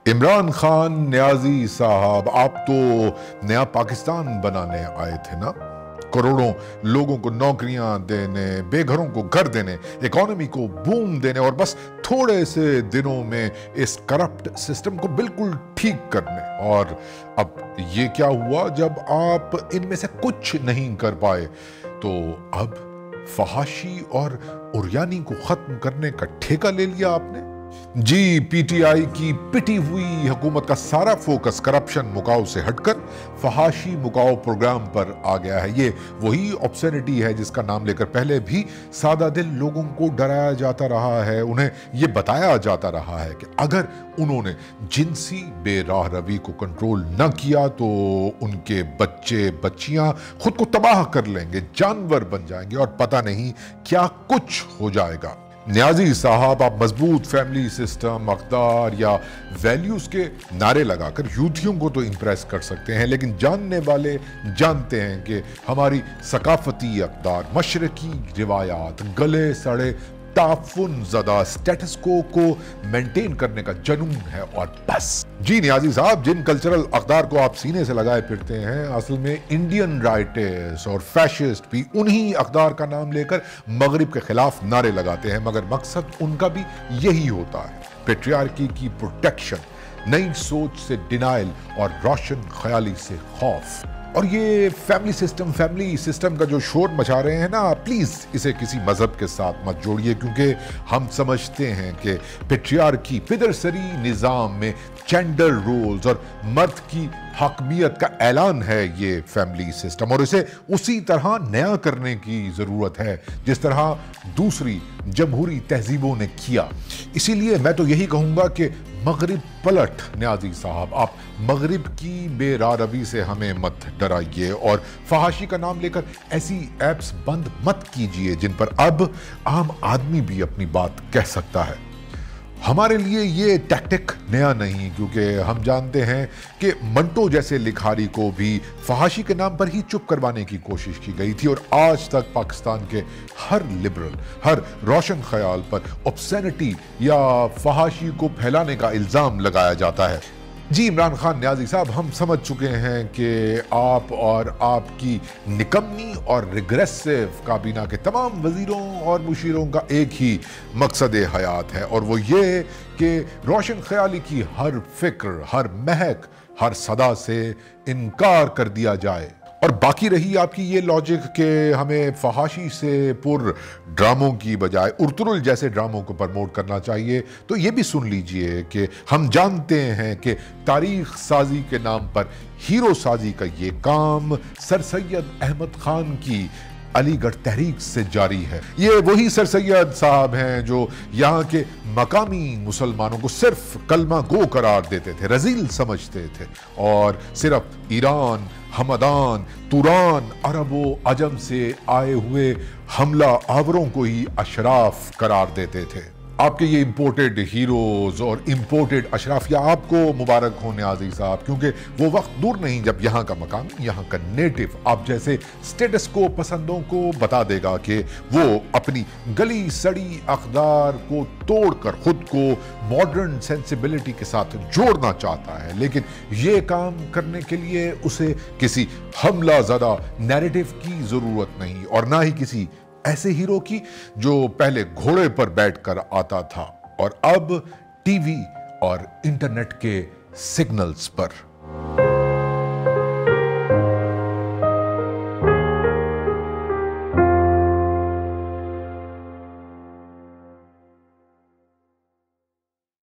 इमरान खान नियाजी साहब, आप तो नया पाकिस्तान बनाने आए थे ना। करोड़ों लोगों को नौकरियां देने, बेघरों को घर देने, इकोनॉमी को बूम देने और बस थोड़े से दिनों में इस करप्ट सिस्टम को बिल्कुल ठीक करने। और अब ये क्या हुआ, जब आप इनमें से कुछ नहीं कर पाए तो अब फहाशी और उर्यानी को खत्म करने का ठेका ले लिया आपने। जी, पीटीआई की पिटी हुई हुकूमत का सारा फोकस करप्शन मुकाओ से हटकर फहाशी मुकाओ प्रोग्राम पर आ गया है। ये वही ऑब्सेनिटी है जिसका नाम लेकर पहले भी सादा दिल लोगों को डराया जाता रहा है। उन्हें ये बताया जाता रहा है कि अगर उन्होंने जिनसी बेराह रवी को कंट्रोल न किया तो उनके बच्चे बच्चियां खुद को तबाह कर लेंगे, जानवर बन जाएंगे और पता नहीं क्या कुछ हो जाएगा। नियाजी साहब, आप मजबूत फैमिली सिस्टम, अक़दार या वैल्यूज के नारे लगाकर यूथियों को तो इंप्रेस कर सकते हैं, लेकिन जानने वाले जानते हैं कि हमारी सकाफती अक़दार, मशरकी रिवायात, गले सड़े ताफुन ज़दा स्टेटस को मेंटेन करने का जुनून है और बस। जी नियाजी साहब, जिन कल्चरल अक़दार को आप सीने से लगाए फिरते हैं, असल में इंडियन राइटिस्ट और फैशिस्ट भी उन्हीं अक़दार का नाम लेकर मगरिब के खिलाफ नारे लगाते हैं, मगर मकसद उनका भी यही होता है, पेट्रियार्की की प्रोटेक्शन, नई सोच से डिनाइल और रोशन ख्याली से खौफ। और ये फैमिली सिस्टम का जो शोर मचा रहे हैं ना, प्लीज इसे किसी मजहब के साथ मत जोड़िए, क्योंकि हम समझते हैं कि पेट्रियार्की पिदरसरी निजाम में जेंडर रोल्स और मर्द की हकमियत का ऐलान है ये फैमिली सिस्टम, और इसे उसी तरह नया करने की जरूरत है जिस तरह दूसरी जमहूरी तहजीबों ने किया। इसीलिए मैं तो यही कहूंगा कि मगरिब पलट। नियाजी साहब, आप मगरिब की बेरारवी से हमें मत डराइए और फहाशी का नाम लेकर ऐसी एप्स बंद मत कीजिए जिन पर अब आम आदमी भी अपनी बात कह सकता है। हमारे लिए ये टैक्टिक नया नहीं, क्योंकि हम जानते हैं कि मंटो जैसे लिखारी को भी फहाशी के नाम पर ही चुप करवाने की कोशिश की गई थी, और आज तक पाकिस्तान के हर लिबरल, हर रोशन ख्याल पर ऑब्सेनिटी या फहाशी को फैलाने का इल्ज़ाम लगाया जाता है। जी इमरान खान नियाजी साहब, हम समझ चुके हैं कि आप और आपकी निकम्मी और रिग्रेसिव काबीना के तमाम वजीरों और मुशीरों का एक ही मकसद हयात है, और वो ये कि रोशन ख्याली की हर फिक्र, हर महक, हर सदा से इनकार कर दिया जाए। और बाकी रही आपकी ये लॉजिक कि हमें फहाशी से पुर ड्रामों की बजाय उर्तुरुल जैसे ड्रामों को प्रमोट करना चाहिए, तो ये भी सुन लीजिए कि हम जानते हैं कि तारीख साजी के नाम पर हीरो साजी का ये काम सर सैयद अहमद खान की अलीगढ़ तहरीक से जारी है। ये वही सर सैयद साहब हैं जो यहाँ के मकामी मुसलमानों को सिर्फ कलमा गो करार देते थे, रजील समझते थे, और सिर्फ ईरान, हमदान, तुरान, अरबो अजम से आए हुए हमला आवरों को ही अशराफ करार देते थे। आपके ये इंपोर्टेड हीरोज और इंपोर्टेड अशराफिया आपको मुबारक हो नियाजी साहब, क्योंकि वो वक्त दूर नहीं जब यहाँ का मकाम, यहाँ का नेटिव आप जैसे स्टेटस को पसंदों को बता देगा कि वो अपनी गली सड़ी अक़दार को तोड़कर खुद को मॉडर्न सेंसिबिलिटी के साथ जोड़ना चाहता है, लेकिन ये काम करने के लिए उसे किसी हमला ज़दा नैरेटिव की ज़रूरत नहीं, और ना ही किसी ऐसे हीरो की जो पहले घोड़े पर बैठकर आता था और अब टीवी और इंटरनेट के सिग्नल्स पर।